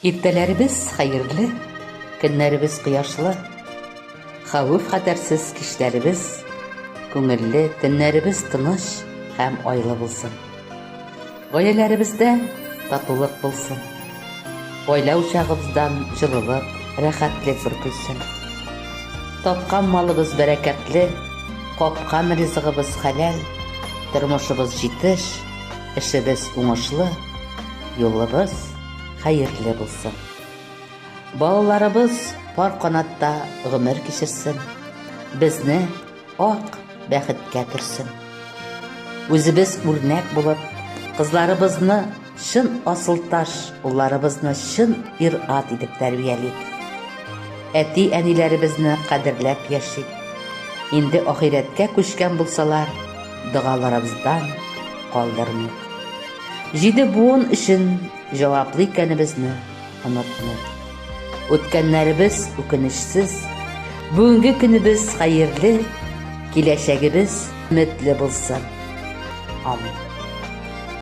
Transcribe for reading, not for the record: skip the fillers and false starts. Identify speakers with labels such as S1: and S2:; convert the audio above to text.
S1: Иртәләребез хәерле, көннәребез кояшлы, хәвеф-хәтәрсез кичләребез, күңелле, төннәребез тыныч һәм айлы булсын. Гаиләләребездә татулык булсын. Гаилә учагыбыздан җылылык, рәхәтлек бөркелсен. Тапкан малыбыз бәрәкәтле, капкан ризыгыбыз хәләл, тормышыбыз җитеш, эшебез уңышлы, юлыбыз хәерле булсын. Балаларыбыз пар канатта гомер кичерсен, безне ак бәхеткә төрсен. Үзебез үрнәк булып, кызларыбызны чын асылташ, улларыбызны чын ир-ат итеп тәрбиялик. Әти-әниләребезне кадерләп яшик. Инде ахирәткә күчкән булсалар, дугаларыбыздан калдырмыйк. 7 буын өчен җаваплы икәнебезне онытмыйк. Үткәннәребез үкенечсез, бүгенге көнебез хәерле, киләчәгебез өметле булсын. Амин.